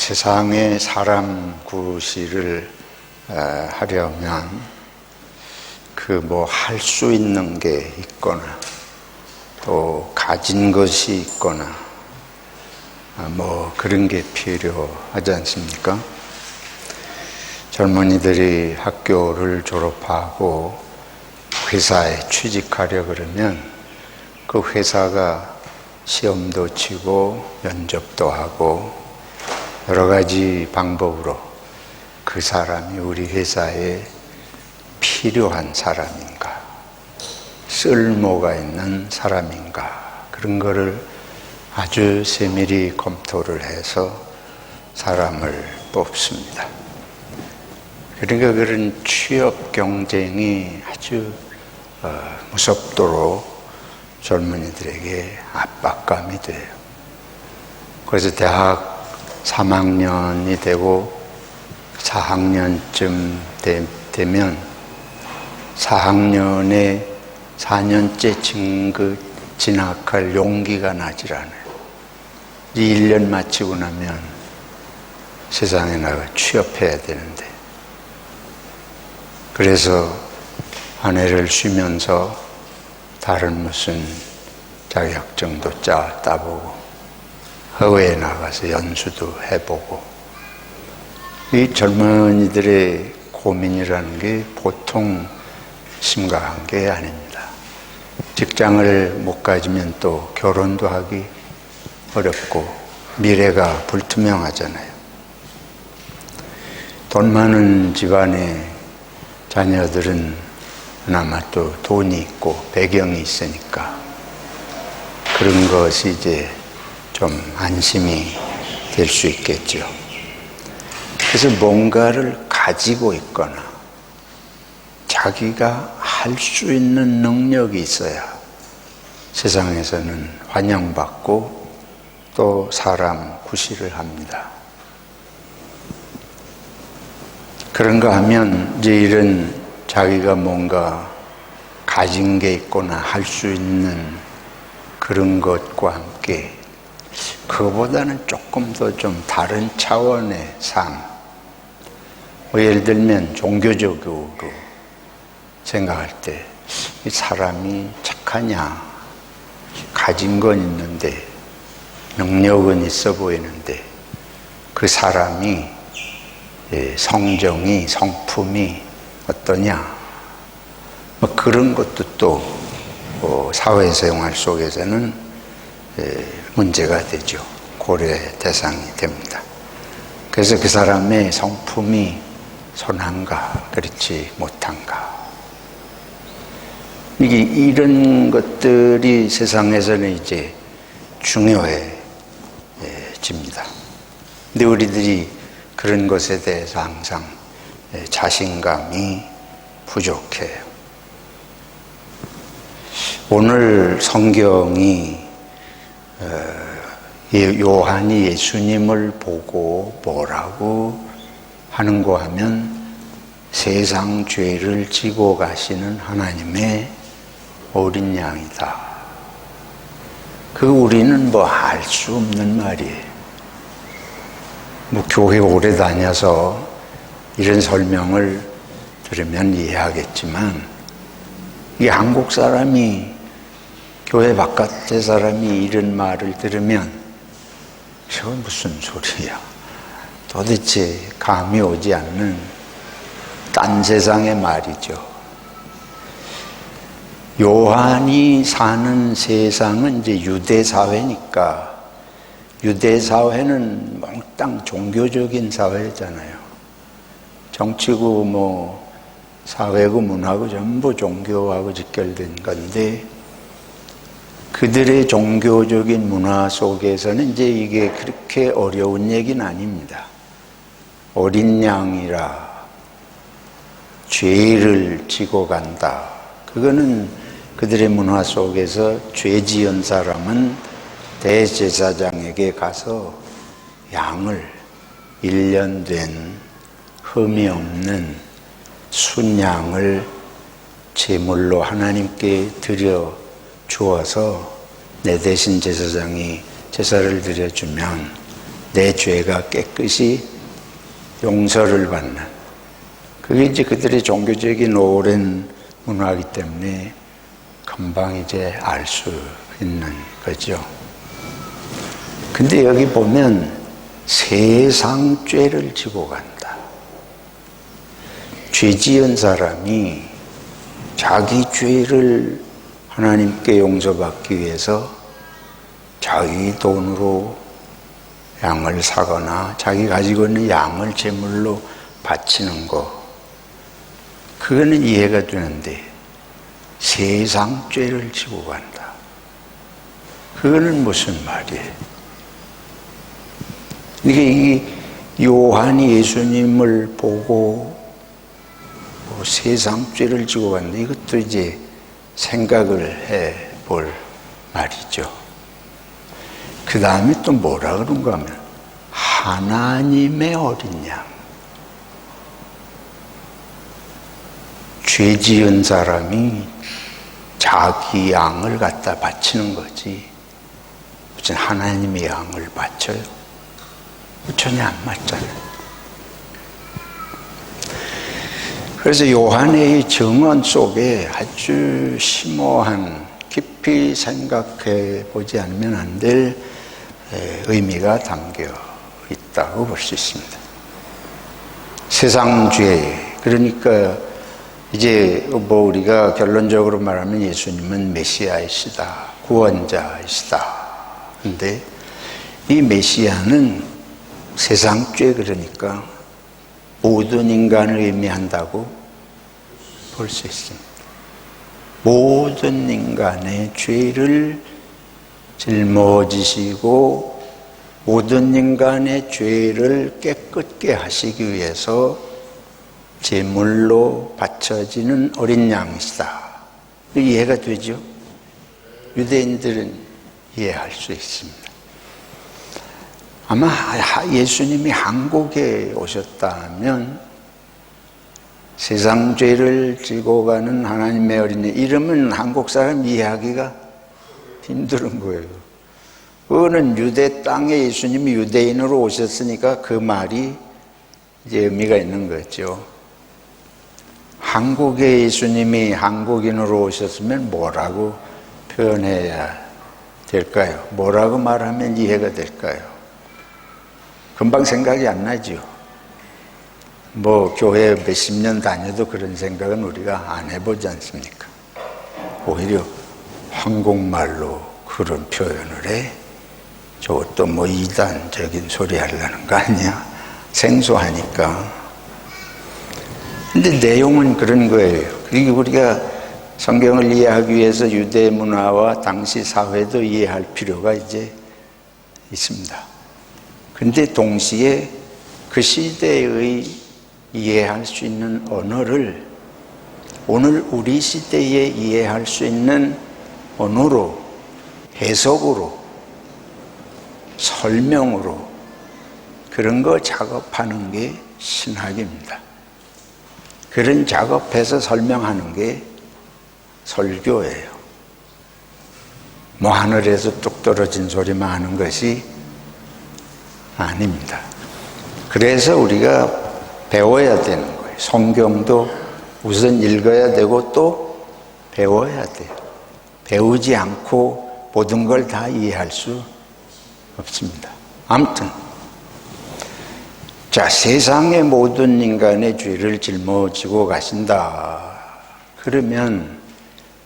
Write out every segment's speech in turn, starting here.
세상에 사람 구실을 하려면 할 수 있는 게 있거나 또 가진 것이 있거나 그런 게 필요하지 않습니까? 젊은이들이 학교를 졸업하고 회사에 취직하려 그러면 그 회사가 시험도 치고 면접도 하고 여러 가지 방법으로 그 사람이 우리 회사에 필요한 사람인가, 쓸모가 있는 사람인가, 그런 거를 아주 세밀히 검토를 해서 사람을 뽑습니다. 그러니까 그런 취업 경쟁이 아주 무섭도록 젊은이들에게 압박감이 돼요. 그래서 대학 3학년이 되고 4학년쯤 되면 4학년에 4년째 진학할 용기가 나질 않아요. 이 1년 마치고 나면 세상에 나가 취업해야 되는데, 그래서 한 해를 쉬면서 다른 무슨 자격증도 따보고 해외에 나가서 연수도 해보고, 이 젊은이들의 고민이라는 게 보통 심각한 게 아닙니다. 직장을 못 가지면 또 결혼도 하기 어렵고 미래가 불투명하잖아요. 돈 많은 집안의 자녀들은 그나마 또 돈이 있고 배경이 있으니까 그런 것이 이제 좀 안심이 될 수 있겠죠. 그래서 뭔가를 가지고 있거나 자기가 할 수 있는 능력이 있어야 세상에서는 환영받고 또 사람 구실을 합니다. 그런가 하면 이제 이런 자기가 뭔가 가진 게 있거나 할 수 있는 그런 것과 함께 그거보다는 조금 더 좀 다른 차원의 삶, 예를 들면 종교적으로 생각할 때 이 사람이 착하냐, 가진 건 있는데 능력은 있어 보이는데 그 사람이 성정이, 성품이 어떠냐, 그런 것도 또 사회생활 속에서는 문제가 되죠. 고려 대상이 됩니다. 그래서 그 사람의 성품이 선한가, 그렇지 못한가, 이런 것들이 세상에서는 이제 중요해집니다. 근데 우리들이 그런 것에 대해서 항상 자신감이 부족해요. 오늘 성경이 요한이 예수님을 보고 뭐라고 하는고 하면 세상 죄를 지고 가시는 하나님의 어린 양이다. 우리는 알 수 없는 말이에요. 교회 오래 다녀서 이런 설명을 들으면 이해하겠지만, 이 한국 사람이, 교회 바깥의 사람이 이런 말을 들으면 저건 무슨 소리야, 도대체 감이 오지 않는 딴 세상의 말이죠. 요한이 사는 세상은 이제 유대 사회니까, 유대 사회는 몽땅 종교적인 사회잖아요. 정치고 사회고 문화고 전부 종교하고 직결된 건데, 그들의 종교적인 문화 속에서는 이제 이게 그렇게 어려운 얘기는 아닙니다. 어린 양이라 죄를 지고 간다. 그거는 그들의 문화 속에서 죄 지은 사람은 대제사장에게 가서 양을 1년 된 흠이 없는 순양을 제물로 하나님께 드려 주어서 내 대신 제사장이 제사를 드려주면 내 죄가 깨끗이 용서를 받는, 그게 이제 그들의 종교적인 오랜 문화이기 때문에 금방 이제 알 수 있는 거죠. 근데 여기 보면 세상 죄를 지고 간다. 죄 지은 사람이 자기 죄를 하나님께 용서받기 위해서 자기 돈으로 양을 사거나 자기 가지고 있는 양을 제물로 바치는 거, 그거는 이해가 되는데 세상 죄를 지고 간다. 그거는 무슨 말이에요? 이게 요한이 예수님을 보고 세상 죄를 지고 간다. 이것도 이제 생각을 해 볼 말이죠. 그 다음에 또 뭐라 그런가 하면 하나님의 어린 양. 죄 지은 사람이 자기 양을 갖다 바치는 거지 무슨 하나님의 양을 바쳐요? 전혀 안 맞잖아요. 그래서 요한의 증언 속에 아주 심오한, 깊이 생각해 보지 않으면 안 될 의미가 담겨 있다고 볼 수 있습니다. 세상 죄, 그러니까 이제 뭐 우리가 결론적으로 말하면 예수님은 메시아이시다, 구원자이시다. 근데 이 메시아는 세상 죄, 그러니까 모든 인간을 의미한다고 볼 수 있습니다. 모든 인간의 죄를 짊어지시고 모든 인간의 죄를 깨끗게 하시기 위해서 제물로 바쳐지는 어린 양이시다. 이해가 되죠? 유대인들은 이해할 수 있습니다. 아마 예수님이 한국에 오셨다면 세상 죄를 지고 가는 하나님의 어린이, 이름은 한국 사람 이해하기가 힘든 거예요. 그거는 유대 땅에 예수님이 유대인으로 오셨으니까 그 말이 이제 의미가 있는 거죠. 한국에 예수님이 한국인으로 오셨으면 뭐라고 표현해야 될까요? 뭐라고 말하면 이해가 될까요? 금방 생각이 안 나죠. 뭐 교회 몇십 년 다녀도 그런 생각은 우리가 안 해보지 않습니까? 오히려 한국말로 그런 표현을 해? 저것도 뭐 이단적인 소리 하려는 거 아니야? 생소하니까. 근데 내용은 그런 거예요. 그리고 우리가 성경을 이해하기 위해서 유대 문화와 당시 사회도 이해할 필요가 이제 있습니다. 근데 동시에 그 시대의 이해할 수 있는 언어를 오늘 우리 시대에 이해할 수 있는 언어로, 해석으로, 설명으로 그런 거 작업하는 게 신학입니다. 그런 작업해서 설명하는 게 설교예요. 뭐 하늘에서 뚝 떨어진 소리만 하는 것이 아닙니다. 그래서 우리가 배워야 되는 거예요. 성경도 우선 읽어야 되고 또 배워야 돼요. 배우지 않고 모든 걸 다 이해할 수 없습니다. 아무튼 자, 세상의 모든 인간의 죄를 짊어지고 가신다. 그러면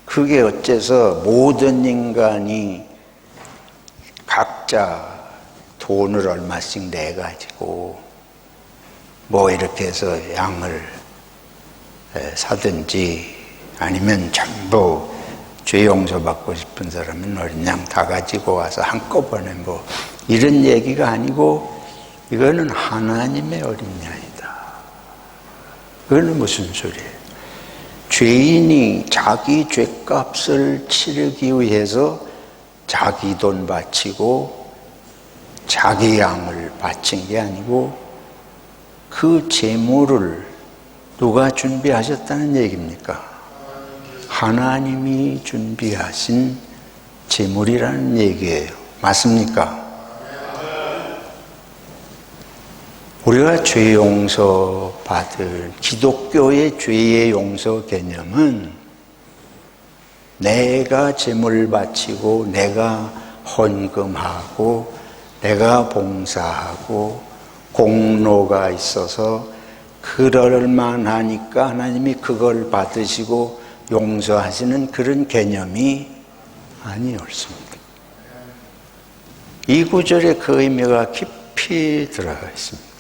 그게 어째서 모든 인간이 각자 돈을 얼마씩 내가지고 뭐 이렇게 해서 양을 사든지 아니면 전부 죄 용서받고 싶은 사람은 어린 양 다 가지고 와서 한꺼번에 뭐 이런 얘기가 아니고 이거는 하나님의 어린 양이다. 그거는 무슨 소리예요? 죄인이 자기 죄값을 치르기 위해서 자기 돈 바치고 자기 양을 바친 게 아니고 그 제물을 누가 준비하셨다는 얘기입니까? 하나님이 준비하신 제물이라는 얘기예요. 맞습니까? 우리가 죄 용서 받을 기독교의 죄의 용서 개념은 내가 제물 바치고 내가 헌금하고 내가 봉사하고 공로가 있어서 그럴 만하니까 하나님이 그걸 받으시고 용서하시는 그런 개념이 아니었습니다. 이 구절에 그 의미가 깊이 들어가 있습니다.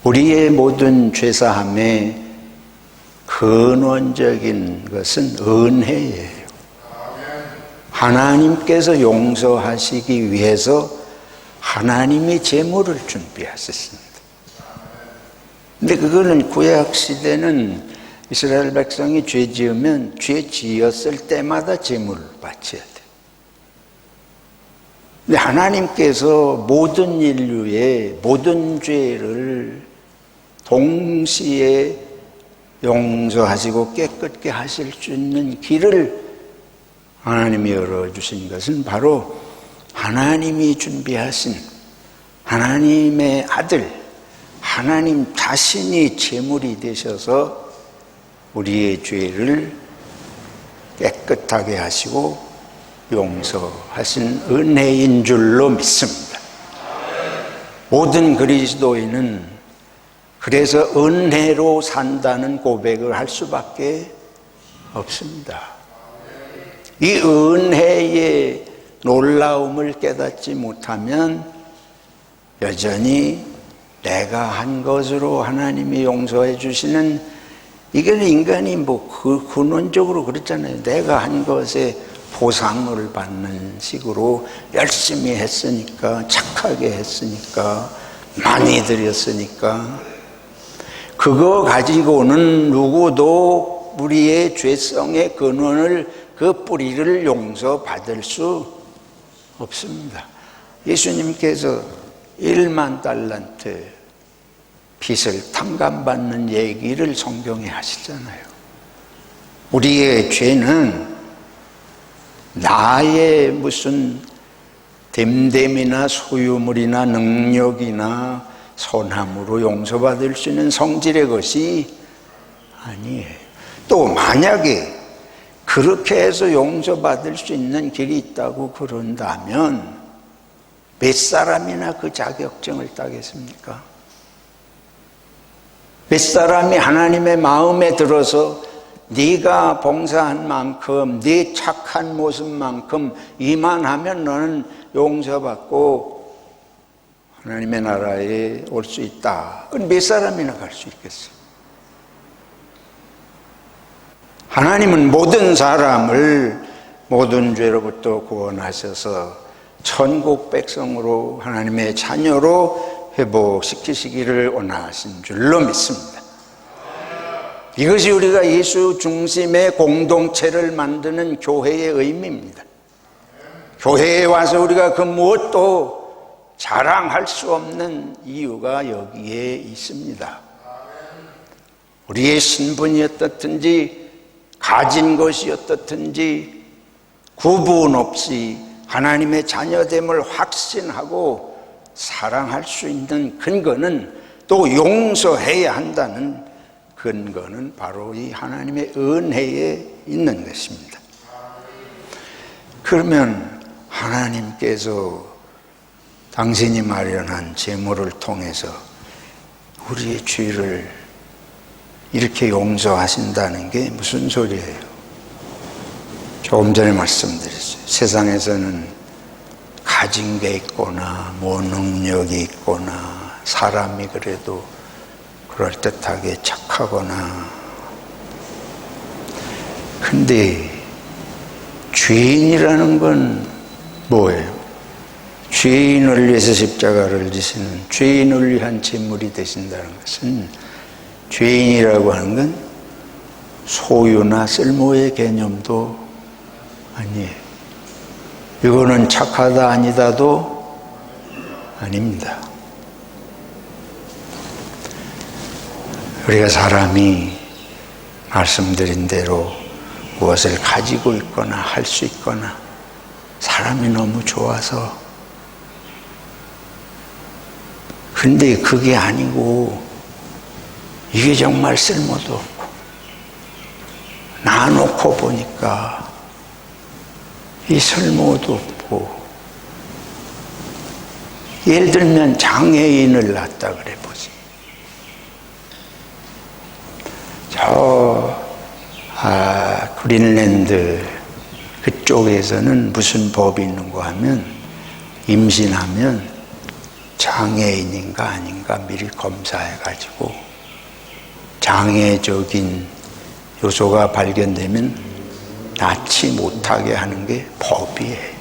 우리의 모든 죄사함의 근원적인 것은 은혜예요. 하나님께서 용서하시기 위해서 하나님이 제물을 준비하셨습니다. 근데 그거는 구약 시대는 이스라엘 백성이 죄 지으면 죄 지었을 때마다 제물을 바쳐야 돼요. 근데 하나님께서 모든 인류의 모든 죄를 동시에 용서하시고 깨끗게 하실 수 있는 길을 하나님이 열어주신 것은 바로 하나님이 준비하신 하나님의 아들, 하나님 자신이 제물이 되셔서 우리의 죄를 깨끗하게 하시고 용서하신 은혜인 줄로 믿습니다. 모든 그리스도인은 그래서 은혜로 산다는 고백을 할 수밖에 없습니다. 이 은혜의 놀라움을 깨닫지 못하면 여전히 내가 한 것으로 하나님이 용서해 주시는, 이게 인간이 근원적으로 그렇잖아요. 내가 한 것에 보상을 받는 식으로 열심히 했으니까, 착하게 했으니까, 많이 드렸으니까, 그거 가지고는 누구도 우리의 죄성의 근원을, 그 뿌리를 용서받을 수 없습니다. 예수님께서 1만 달란트 빚을 탕감받는 얘기를 성경에 하시잖아요. 우리의 죄는 나의 무슨 됨됨이나 소유물이나 능력이나 선함으로 용서받을 수 있는 성질의 것이 아니에요. 또 만약에 그렇게 해서 용서받을 수 있는 길이 있다고 그런다면 몇 사람이나 그 자격증을 따겠습니까? 몇 사람이 하나님의 마음에 들어서 네가 봉사한 만큼, 네 착한 모습만큼 이만하면 너는 용서받고 하나님의 나라에 올 수 있다. 그건 몇 사람이나 갈 수 있겠어요? 하나님은 모든 사람을 모든 죄로부터 구원하셔서 천국 백성으로, 하나님의 자녀로 회복시키시기를 원하신 줄로 믿습니다. 이것이 우리가 예수 중심의 공동체를 만드는 교회의 의미입니다. 교회에 와서 우리가 그 무엇도 자랑할 수 없는 이유가 여기에 있습니다. 우리의 신분이 어떻든지, 가진 것이 어떻든지 구분 없이 하나님의 자녀됨을 확신하고 사랑할 수 있는 근거는, 또 용서해야 한다는 근거는 바로 이 하나님의 은혜에 있는 것입니다. 그러면 하나님께서 당신이 마련한 제물을 통해서 우리의 죄를 이렇게 용서하신다는 게 무슨 소리예요? 조금 전에 말씀드렸어요. 세상에서는 가진 게 있거나 뭐 능력이 있거나 사람이 그래도 그럴듯하게 착하거나, 근데 죄인이라는 건 뭐예요? 죄인을 위해서 십자가를 지시는, 죄인을 위한 제물이 되신다는 것은, 죄인이라고 하는 건 소유나 쓸모의 개념도 아니에요. 이거는 착하다 아니다도 아닙니다. 우리가 사람이 말씀드린 대로 무엇을 가지고 있거나 할 수 있거나 사람이 너무 좋아서 근데 그게 아니고 이게 정말 쓸모도 없고 놔놓고 보니까 이 쓸모도 없고, 예를 들면 장애인을 낳았다 그래 보지. 그린랜드 그쪽에서는 무슨 법이 있는가 하면 임신하면 장애인인가 아닌가 미리 검사해가지고 장애적인 요소가 발견되면 낳지 못하게 하는 게 법이에요.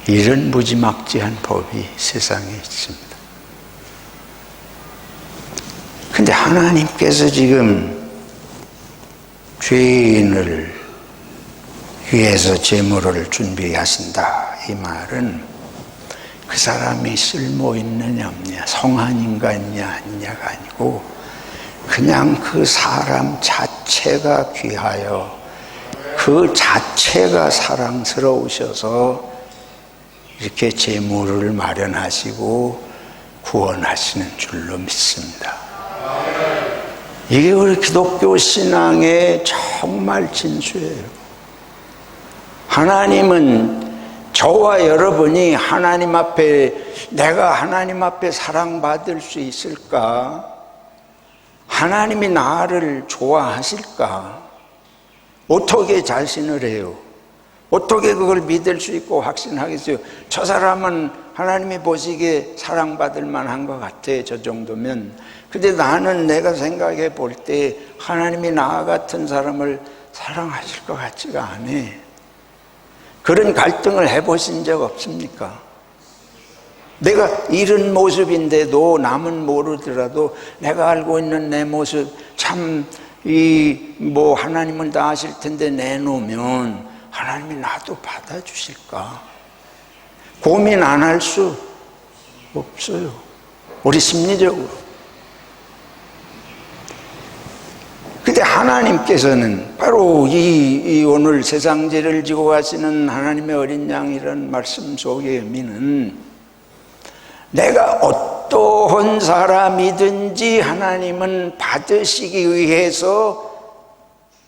이런 무지막지한 법이 세상에 있습니다. 근데 하나님께서 지금 죄인을 위해서 제물을 준비하신다, 이 말은 그 사람이 쓸모 있느냐 없느냐, 성한인가 있냐 아니냐가 아니고 그냥 그 사람 자체가 귀하여 그 자체가 사랑스러우셔서 이렇게 제물을 마련하시고 구원하시는 줄로 믿습니다. 이게 우리 기독교 신앙의 정말 진수예요. 하나님은 저와 여러분이 하나님 앞에, 내가 하나님 앞에 사랑받을 수 있을까? 하나님이 나를 좋아하실까? 어떻게 자신을 해요? 어떻게 그걸 믿을 수 있고 확신하겠어요? 저 사람은 하나님이 보시기에 사랑받을 만한 것 같아, 저 정도면. 근데 나는 내가 생각해 볼 때 하나님이 나 같은 사람을 사랑하실 것 같지가 않아. 그런 갈등을 해보신 적 없습니까? 내가 이런 모습인데도 남은 모르더라도 내가 알고 있는 내 모습 참 하나님은 다 아실 텐데 내놓으면 하나님이 나도 받아주실까? 고민 안 할 수 없어요. 우리 심리적으로. 근데 하나님께서는 바로 이 오늘 세상 죄를 지고 가시는 하나님의 어린 양이라는 말씀 속의 의미는 내가 어떠한 사람이든지 하나님은 받으시기 위해서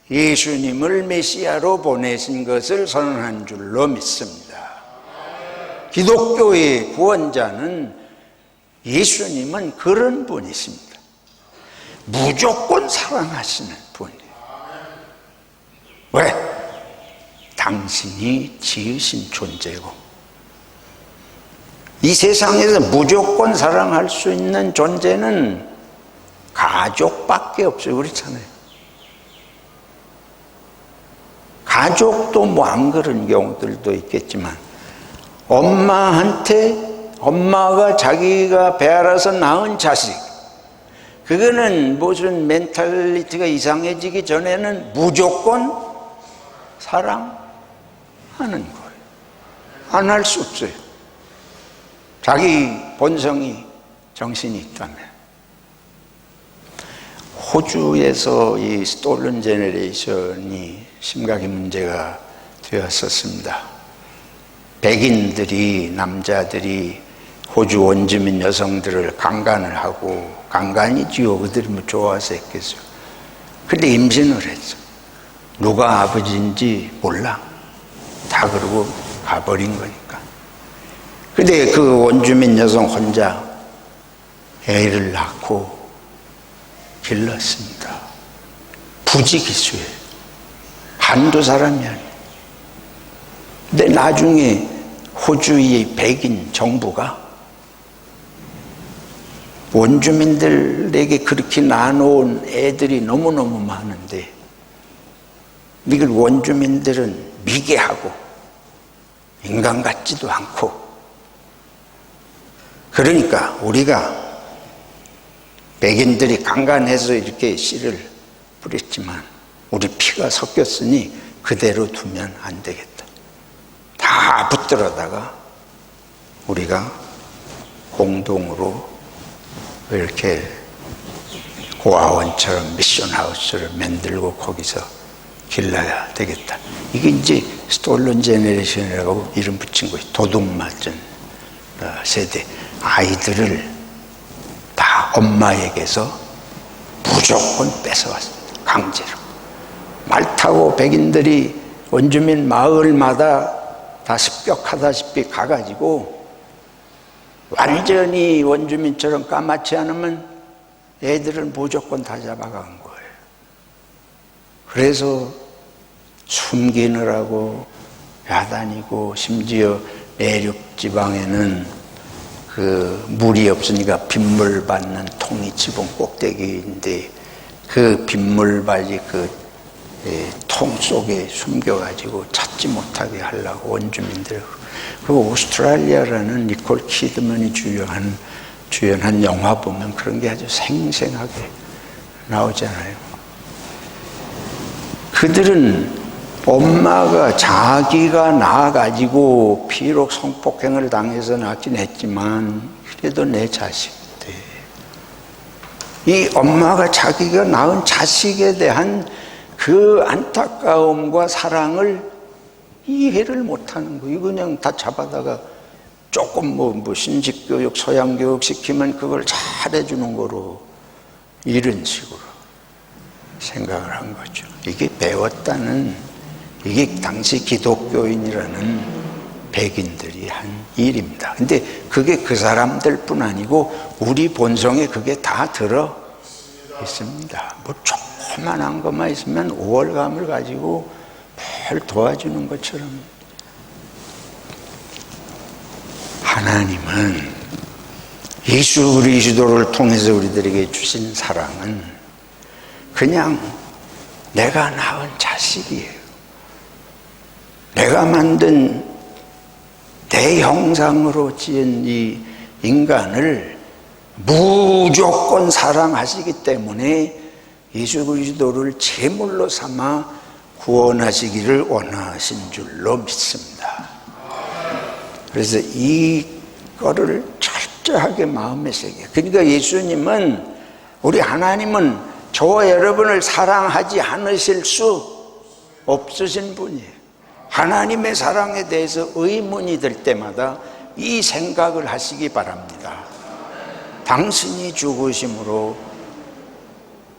예수님을 메시아로 보내신 것을 선언한 줄로 믿습니다. 기독교의 구원자는 예수님은 그런 분이십니다. 무조건 사랑하시는 분이에요. 왜? 당신이 지으신 존재고 이 세상에서 무조건 사랑할 수 있는 존재는 가족밖에 없어요. 그렇잖아요. 가족도 안 그런 경우들도 있겠지만 엄마가 자기가 배알아서 낳은 자식, 그거는 무슨 멘탈리티가 이상해지기 전에는 무조건 사랑하는 거예요. 안 할 수 없어요. 자기 본성이 정신이 있다면. 호주에서 이 스톨른 제너레이션이 심각한 문제가 되었었습니다. 백인들이, 남자들이 호주 원주민 여성들을 강간을 하고, 강간이지요. 그들이 뭐 좋아서 했겠어요. 근데 임신을 했어. 누가 아버지인지 몰라. 다 그러고 가버린 거니까. 근데 그 원주민 여성 혼자 애를 낳고 길렀습니다. 부지기수예요. 한두 사람이 아니에요. 근데 나중에 호주의 백인 정부가 원주민들에게 그렇게 낳아놓은 애들이 너무너무 많은데 이걸 원주민들은 미개하고 인간 같지도 않고, 그러니까 우리가 백인들이 강간해서 이렇게 씨를 뿌렸지만 우리 피가 섞였으니 그대로 두면 안 되겠다. 다 붙들어다가 우리가 공동으로 이렇게 고아원처럼 미션하우스를 만들고 거기서 길러야 되겠다. 이게 이제 스톨른 제너레이션이라고 이름 붙인 거예요. 도둑맞은 세대 아이들을 다 엄마에게서 무조건 뺏어왔습니다. 강제로. 말 타고 백인들이 원주민 마을마다 다 습격하다시피 가가지고 완전히 원주민처럼 까맣지 않으면 애들을 무조건 다 잡아간 거예요. 그래서 숨기느라고 야단이고, 심지어 내륙 지방에는 그 물이 없으니까 빗물 받는 통이 지붕 꼭대기인데 그 빗물 받이 그 통 속에 숨겨가지고 찾지 못하게 하려고 원주민들. 그 오스트랄리아라는 니콜 키드먼이 주연한 영화 보면 그런 게 아주 생생하게 나오잖아요. 그들은 엄마가 자기가 낳아가지고 비록 성폭행을 당해서 낳긴 했지만 그래도 내 자식인데 이 엄마가 자기가 낳은 자식에 대한 그 안타까움과 사랑을 이해를 못하는 거예요. 그냥 다 잡아다가 조금 뭐 신식교육, 소양교육 시키면 그걸 잘해주는 거로 이런 식으로 생각을 한 거죠. 이게 배웠다는, 이게 당시 기독교인이라는 백인들이 한 일입니다. 근데 그게 그 사람들뿐 아니고 우리 본성에 그게 다 들어 있습니다. 뭐 조그만한 것만 있으면 우월감을 가지고 별 도와주는 것처럼. 하나님은 예수 그리스도를 통해서 우리들에게 주신 사랑은 그냥 내가 낳은 자식이에요. 내가 만든 내 형상으로 지은 이 인간을 무조건 사랑하시기 때문에 예수 그리스도를 제물로 삼아 구원하시기를 원하신 줄로 믿습니다. 그래서 이거를 철저하게 마음에 새겨. 그러니까 예수님은, 우리 하나님은 저와 여러분을 사랑하지 않으실 수 없으신 분이에요. 하나님의 사랑에 대해서 의문이 들 때마다 이 생각을 하시기 바랍니다. 당신이 죽으심으로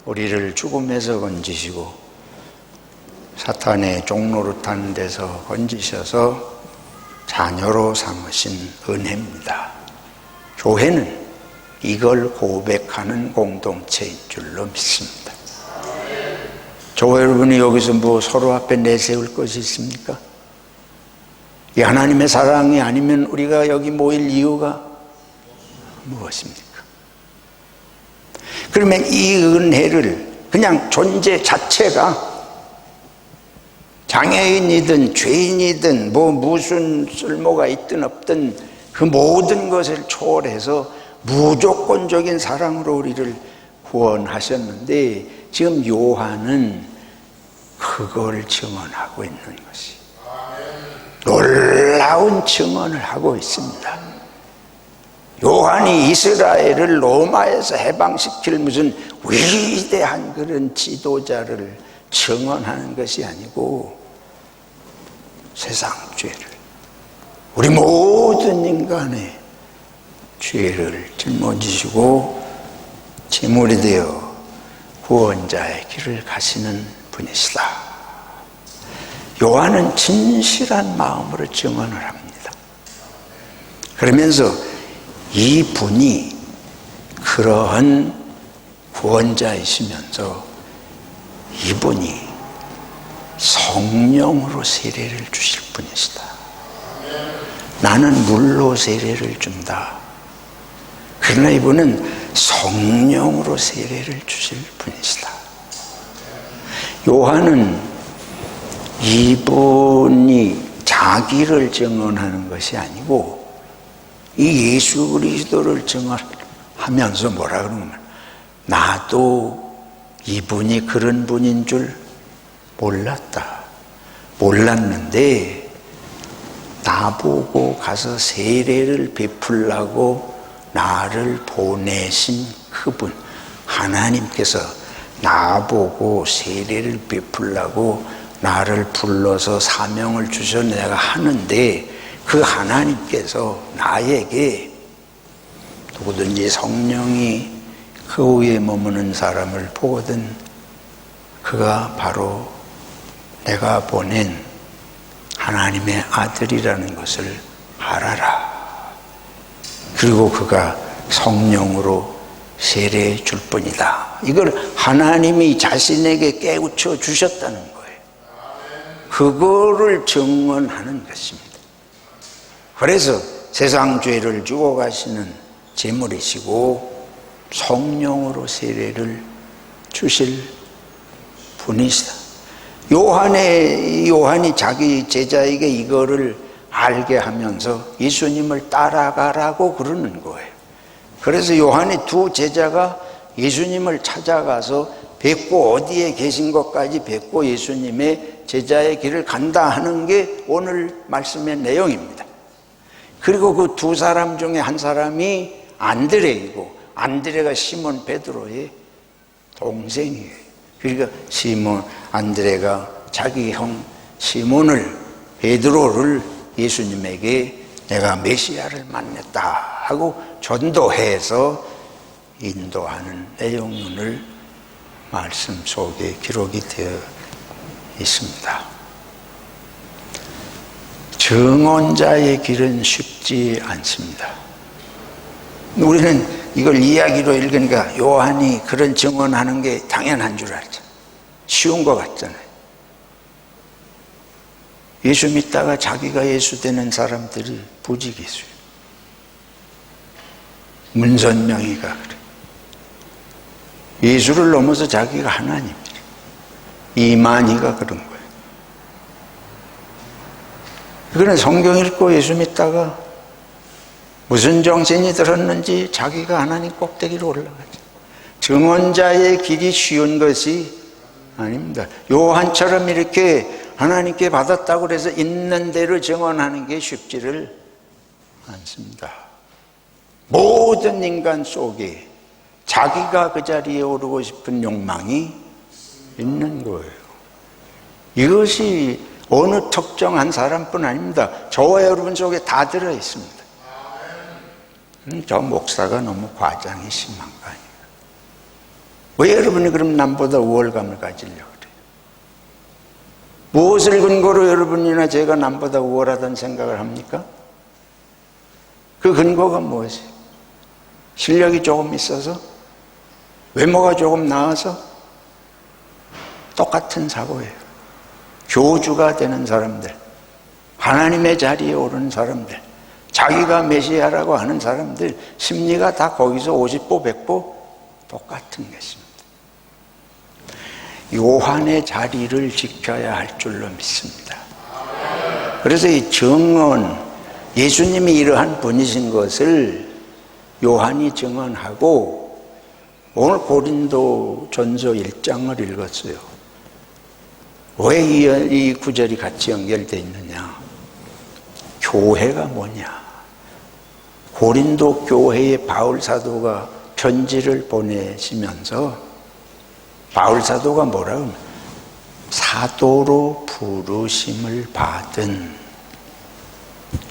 우리를 죽음에서 건지시고 사탄의 종노릇하는 데서 건지셔서 자녀로 삼으신 은혜입니다. 교회는 이걸 고백하는 공동체인 줄로 믿습니다. 저와 여러분이 여기서 뭐 서로 앞에 내세울 것이 있습니까? 이 하나님의 사랑이 아니면 우리가 여기 모일 이유가 무엇입니까? 그러면 이 은혜를 그냥 존재 자체가 장애인이든 죄인이든 뭐 무슨 쓸모가 있든 없든 그 모든 것을 초월해서 무조건적인 사랑으로 우리를 구원하셨는데, 지금 요한은 그걸 증언하고 있는 것이, 놀라운 증언을 하고 있습니다. 요한이 이스라엘을 로마에서 해방시킬 무슨 위대한 그런 지도자를 증언하는 것이 아니고 세상 죄를, 우리 모든 인간의 죄를 짊어지시고 제물이 되어 구원자의 길을 가시는 분이시다. 요한은 진실한 마음으로 증언을 합니다. 그러면서 이 분이 그러한 구원자이시면서 이분이 성령으로 세례를 주실 분이시다. 나는 물로 세례를 준다. 그러나 이분은 성령으로 세례를 주실 분이시다. 요한은 이분이 자기를 증언하는 것이 아니고 이 예수 그리스도를 증언하면서 뭐라 그러면, 나도 이분이 그런 분인 줄 몰랐다. 몰랐는데 나보고 가서 세례를 베풀라고 나를 보내신 그분, 하나님께서 나보고 세례를 베풀라고 나를 불러서 사명을 주셔 내가 하는데, 그 하나님께서 나에게 누구든지 성령이 그 위에 머무는 사람을 보거든 그가 바로 내가 보낸 하나님의 아들이라는 것을 알아라. 그리고 그가 성령으로 세례해 줄 뿐이다. 이걸 하나님이 자신에게 깨우쳐 주셨다는 거예요. 그거를 증언하는 것입니다. 그래서 세상 죄를 주고 가시는 제물이시고 성령으로 세례를 주실 분이시다. 요한이 자기 제자에게 이거를 알게 하면서 예수님을 따라가라고 그러는 거예요. 그래서 요한의 두 제자가 예수님을 찾아가서 뵙고 어디에 계신 것까지 뵙고 예수님의 제자의 길을 간다 하는 게 오늘 말씀의 내용입니다. 그리고 그 두 사람 중에 한 사람이 안드레이고 안드레가 시몬 베드로의 동생이에요. 그러니까 안드레가 자기 형 시몬을 베드로를 예수님에게 내가 메시아를 만났다 하고 전도해서 인도하는 내용을 말씀 속에 기록이 되어 있습니다. 증언자의 길은 쉽지 않습니다. 우리는 이걸 이야기로 읽으니까 요한이 그런 증언하는 게 당연한 줄 알죠. 쉬운 것 같잖아요. 예수 믿다가 자기가 예수 되는 사람들이 부지기수예요. 문선명이가 그래. 예수를 넘어서 자기가 하나님이래. 이만희가 그런 거예요. 그는 성경 읽고 예수 믿다가 무슨 정신이 들었는지 자기가 하나님 꼭대기로 올라가죠. 증언자의 길이 쉬운 것이 아닙니다. 요한처럼 이렇게 하나님께 받았다고 해서 있는 대로 증언하는 게 쉽지를 않습니다. 모든 인간 속에 자기가 그 자리에 오르고 싶은 욕망이 있는 거예요. 이것이 어느 특정한 사람뿐 아닙니다. 저와 여러분 속에 다 들어 있습니다. 저 목사가 너무 과장이 심한 거 아니에요? 왜 여러분이 그럼 남보다 우월감을 가지려고 그래요? 무엇을 근거로 여러분이나 제가 남보다 우월하다는 생각을 합니까? 그 근거가 무엇이에요? 실력이 조금 있어서? 외모가 조금 나아서? 똑같은 사고예요. 교주가 되는 사람들, 하나님의 자리에 오르는 사람들, 자기가 메시아라고 하는 사람들 심리가 다 거기서 50보 100보 똑같은 것입니다. 요한의 자리를 지켜야 할 줄로 믿습니다. 그래서 이 증언, 예수님이 이러한 분이신 것을 요한이 증언하고 오늘 고린도 전서 1장을 읽었어요. 왜 이 구절이 같이 연결되어 있느냐? 교회가 뭐냐? 고린도 교회에 바울 사도가 편지를 보내시면서 바울 사도가 뭐라고 하면 사도로 부르심을 받은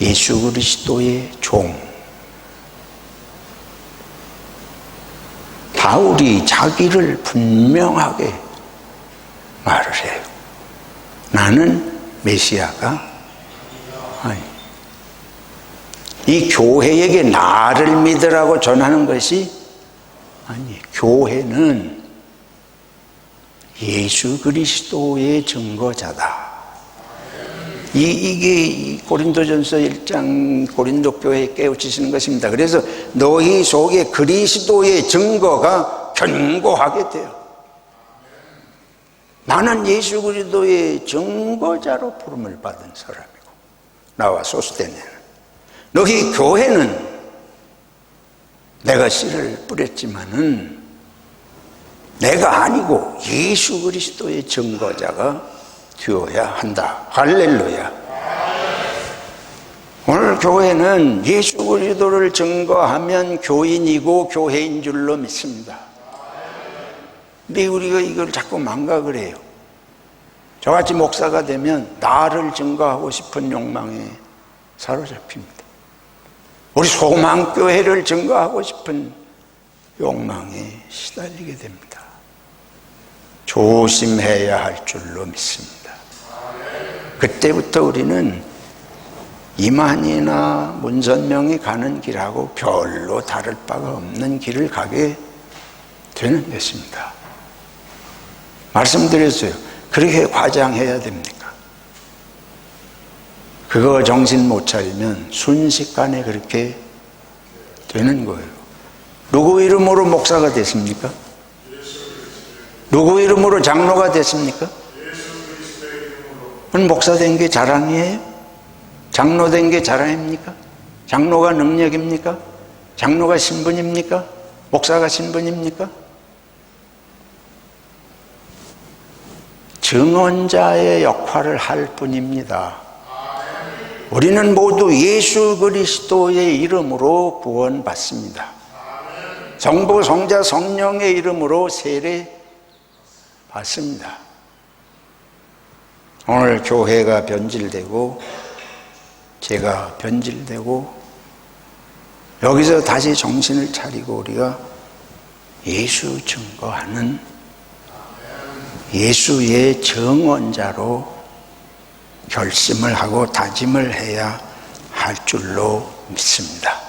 예수 그리스도의 종. 바울이 자기를 분명하게 말을 해요. 나는 메시아가 아니. 이 교회에게 나를 믿으라고 전하는 것이 아니, 교회는 예수 그리스도의 증거자다. 이게 고린도전서 1장 고린도 교회에 깨우치시는 것입니다. 그래서 너희 속에 그리스도의 증거가 견고하게 돼요. 나는 예수 그리스도의 증거자로 부름을 받은 사람이고, 나와 소스테네는. 너희 교회는 내가 씨를 뿌렸지만은 내가 아니고 예수 그리스도의 증거자가 되어야 한다. 할렐루야. 오늘 교회는 예수 그리스도를 증거하면 교인이고 교회인 줄로 믿습니다. 근데 우리가 이걸 자꾸 망각을 해요. 저같이 목사가 되면 나를 증거하고 싶은 욕망에 사로잡힙니다. 우리 소망교회를 증거하고 싶은 욕망에 시달리게 됩니다. 조심해야 할 줄로 믿습니다. 그때부터 우리는 이만희나 문선명이 가는 길하고 별로 다를 바가 없는 길을 가게 되는 것입니다. 말씀드렸어요. 그렇게 과장해야 됩니까? 그거 정신 못 차리면 순식간에 그렇게 되는 거예요. 누구 이름으로 목사가 됐습니까? 누구 이름으로 장로가 됐습니까? 그건 목사 된 게 자랑이에요? 장로 된 게 자랑입니까? 장로가 능력입니까? 장로가 신분입니까? 목사가 신분입니까? 증언자의 역할을 할 뿐입니다. 우리는 모두 예수 그리스도의 이름으로 구원받습니다. 성부, 성자, 성령의 이름으로 세례 받습니다. 오늘 교회가 변질되고 제가 변질되고 여기서 다시 정신을 차리고 우리가 예수 증거하는 예수의 증언자로 결심을 하고 다짐을 해야 할 줄로 믿습니다.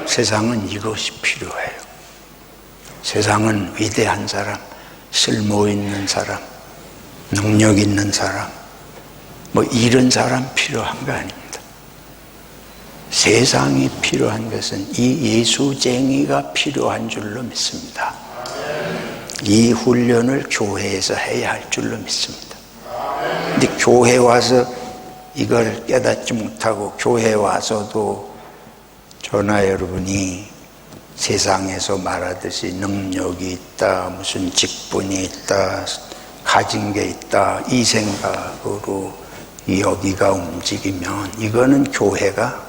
세상은 이것이 필요해요. 세상은 위대한 사람, 쓸모 있는 사람, 능력 있는 사람, 이런 사람 필요한 거 아닙니다. 세상이 필요한 것은 이 예수쟁이가 필요한 줄로 믿습니다. 이 훈련을 교회에서 해야 할 줄로 믿습니다. 근데 교회 와서 이걸 깨닫지 못하고 교회 와서도 저나 여러분이 세상에서 말하듯이 능력이 있다, 무슨 직분이 있다, 가진 게 있다, 이 생각으로 여기가 움직이면 이거는 교회가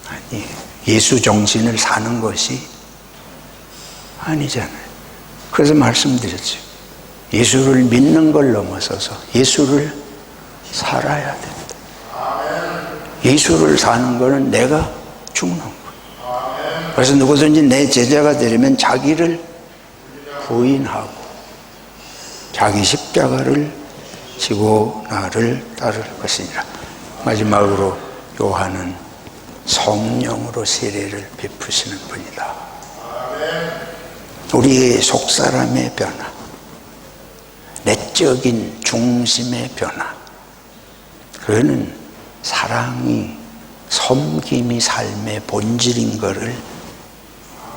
아니에요. 예수 정신을 사는 것이 아니잖아요. 그래서 말씀드렸죠. 예수를 믿는 걸 넘어서서 예수를 살아야 된다. 예수를 사는 거는 내가 죽는 거예요. 그래서 누구든지 내 제자가 되려면 자기를 부인하고 자기 십자가를 지고 나를 따를 것이니라. 마지막으로 요한은 성령으로 세례를 베푸시는 분이다. 우리의 속사람의 변화, 내적인 중심의 변화, 그거는 사랑이, 섬김이 삶의 본질인 것을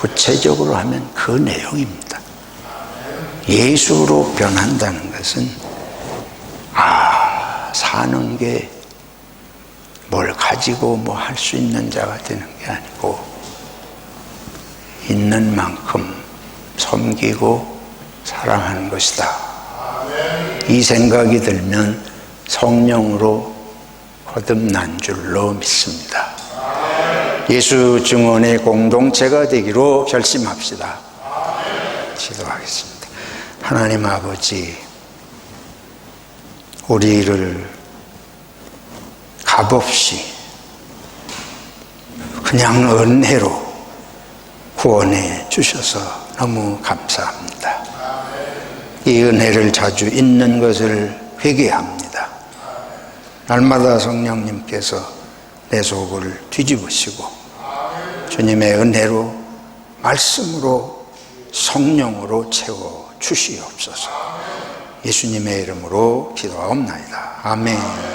구체적으로 하면 그 내용입니다. 예수로 변한다는 것은 사는 게 뭘 가지고 할 수 있는 자가 되는 게 아니고 있는 만큼 섬기고 사랑하는 것이다. 이 생각이 들면 성령으로 거듭난 줄로 믿습니다. 예수 증언의 공동체가 되기로 결심합시다. 기도하겠습니다. 하나님 아버지, 우리를 값없이 그냥 은혜로 구원해 주셔서 너무 감사합니다. 이 은혜를 자주 잊는 것을 회개합니다. 날마다 성령님께서 내 속을 뒤집으시고 주님의 은혜로, 말씀으로, 성령으로 채워 주시옵소서. 예수님의 이름으로 기도하옵나이다. 아멘.